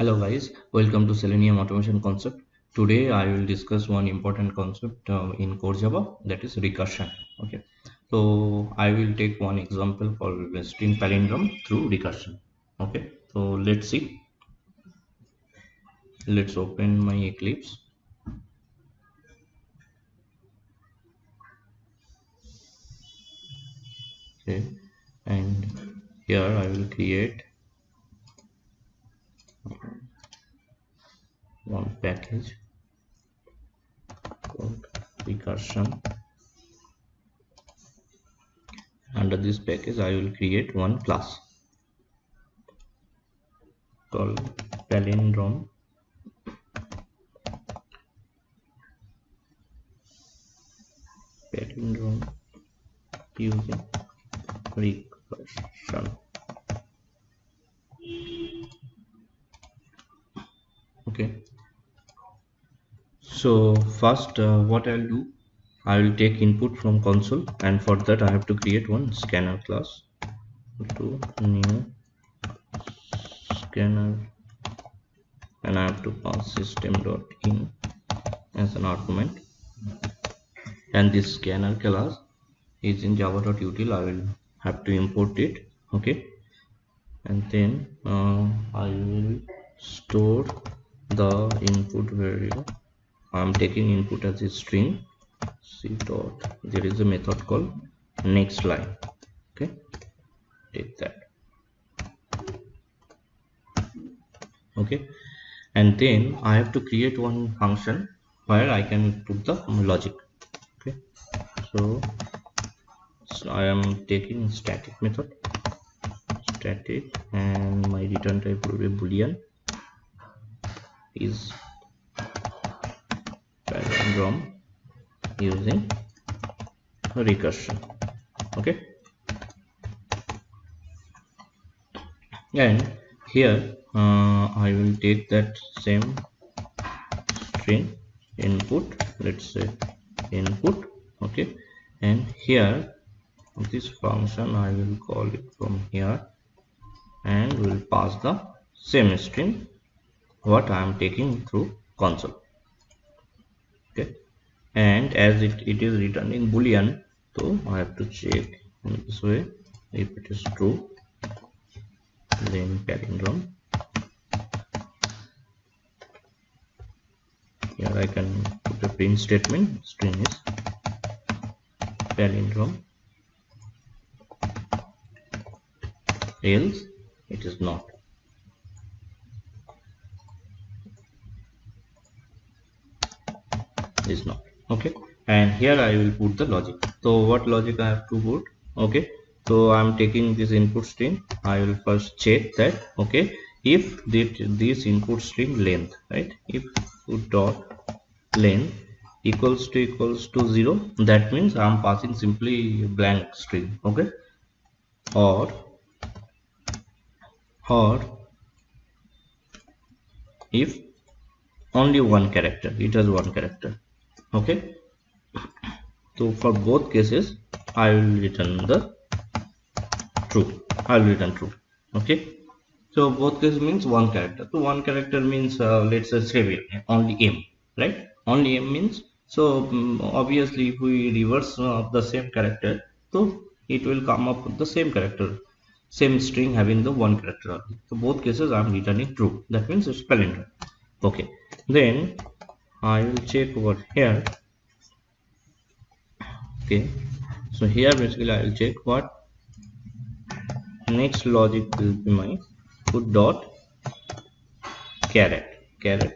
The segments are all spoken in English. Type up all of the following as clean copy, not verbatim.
Hello guys, welcome to Selenium Automation Concept. Today I will discuss one important concept in Core Java, that is recursion. Okay, so I will take one example for string palindrome through recursion. Okay, so let's see. Let's open my Eclipse. Okay, and here I will create one package called recursion. Under this package I will create one class called palindrome using recursion. Okay, so first what I'll do, I will take input from console, and for that I have to create one scanner class. To new scanner, and I have to pass system.in as an argument, and this scanner class is in java.util. I will have to import it. Okay, and then I will store the input variable. I'm taking input as a string. C dot, there is a method called next line. Okay, take that. Okay, and then I have to create one function where I can put the logic. Okay, so I am taking static method, static, and my return type will be boolean is palindrome using recursion. Okay, and here I will take that same string input, let's say input. Okay, and here this function I will call it from here, and will pass the same string what I am taking through console. Okay, and as it is returning boolean, so I have to check in this way. If it is true, then palindrome. Here I can put a print statement. String is palindrome, else it is not. Is not. Okay, and here I will put the logic. So what logic I have to put? Okay, so I'm taking this input string. I will first check that, okay, if this input string length, right, if dot length equals to 0, that means I'm passing simply blank string. Okay, or if only one character, it has one character. Okay, so for both cases I will return the true. I will return true. Okay, so both cases means one character. So one character means let's say only m, right? Only m means, so obviously if we reverse the same character, so it will come up with the same character, same string having the one character. So both cases I am returning true. That means it's palindrome. Okay, then I will check over here. Okay, so here basically I will check what next logic will be my put dot caret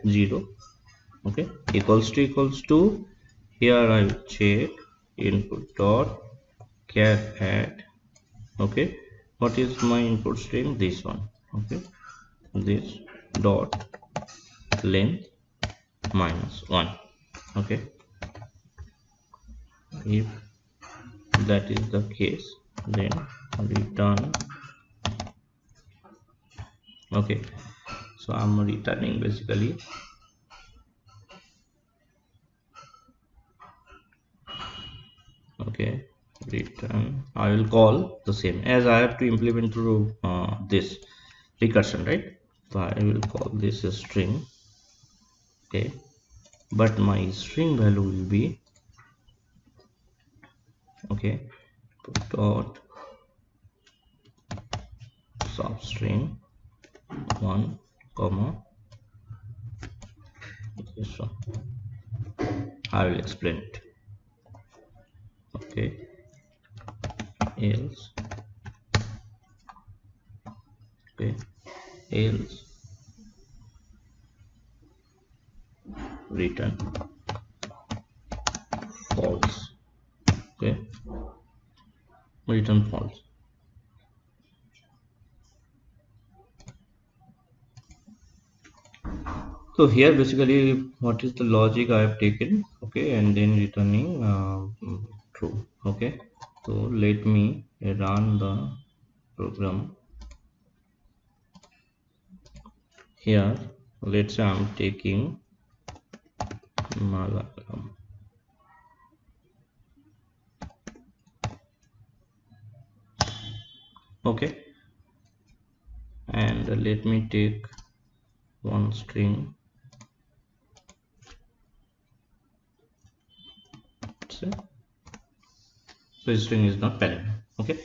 0. Okay, equals to here I will check input dot caret. Okay, what is my input string? This one. Okay, this dot length -1. Okay, if that is the case, then return. Okay, so I'm returning basically okay, return. I will call the same as I have to implement through this recursion, right? So I will call this a string, okay, but my string value will be, okay, dot substring 1 comma this one. I will explain it. Okay, else, okay, else return false, okay, return false. So here basically what is the logic I have taken, okay, and then returning true, okay. So let me run the program. Here let's say I'm taking Malayalam, okay, and let me take one string, so string is not parent, okay.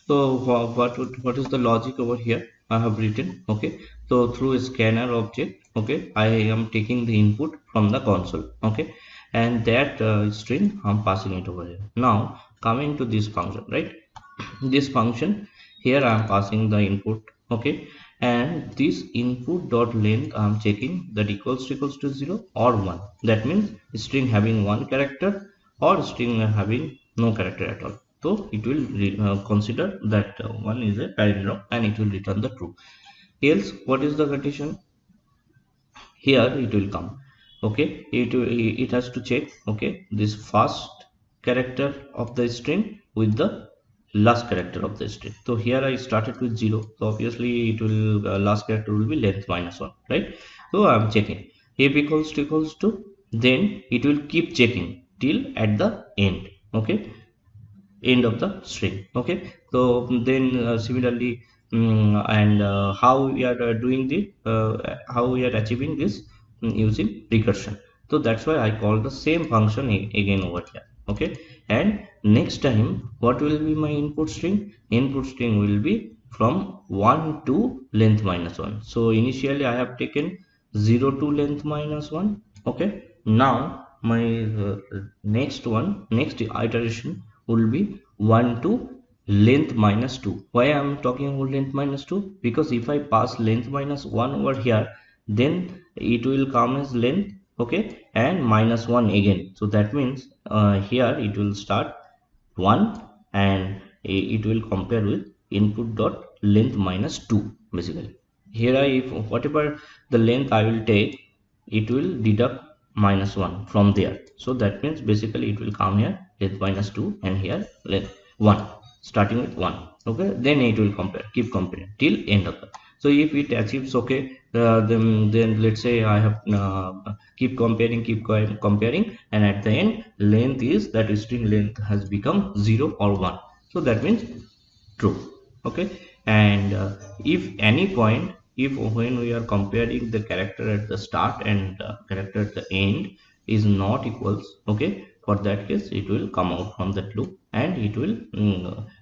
So what is the logic over here I have written, okay. So through a scanner object, okay, I am taking the input from the console, okay, and that string I'm passing it over here. Now coming to this function, right, this function here I am passing the input, okay, and this input dot length I am checking that equals to 0 or 1. That means string having one character or string having no character at all. So it will consider that one is a palindrome and it will return the true. Else what is the condition? Here it will come, okay, it has to check, okay, this first character of the string with the last character of the string. So here I started with 0, so obviously it will last character will be length minus 1, right. So I'm checking if equals to, then it will keep checking till at the end, okay, end of the string, okay. So then similarly, and how we are doing the how we are achieving this, using recursion. So that's why I call the same function again over here, okay. And next time what will be my input string? Input string will be from 1 to length minus 1. So initially I have taken 0 to length minus 1, okay. Now my next iteration will be 1 to length minus 2. Why I am talking about length minus 2? Because if I pass length minus 1 over here, then it will come as length, okay, and minus 1 again. So that means here it will start 1 and it will compare with input dot length minus 2 basically. Here if whatever the length I will take, it will deduct minus 1 from there. So that means basically it will come here length minus 2 and here length 1, starting with 1, okay. Then it will compare, keep comparing till end of the. So if it achieves, okay, then let's say I have keep comparing, and at the end length is that string length has become 0 or 1. So that means true, okay. And if any point, if when we are comparing the character at the start and character at the end is not equals, okay, for that case it will come out from that loop and it will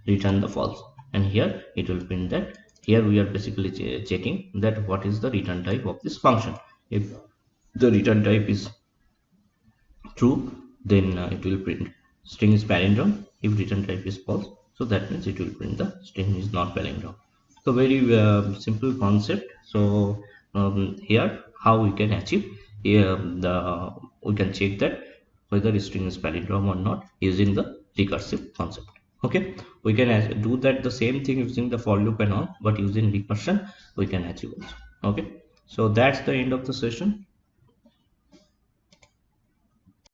return the false. And here it will print that. Here we are basically checking that what is the return type of this function. If the return type is true, then it will print string is palindrome. If return type is false, so that means it will print the string is not palindrome. So very simple concept. So here how we can achieve we can check that whether string is palindrome or not using the recursive concept, okay. We can do that the same thing using the for loop and all, but using recursion we can achieve also, okay. So that's the end of the session.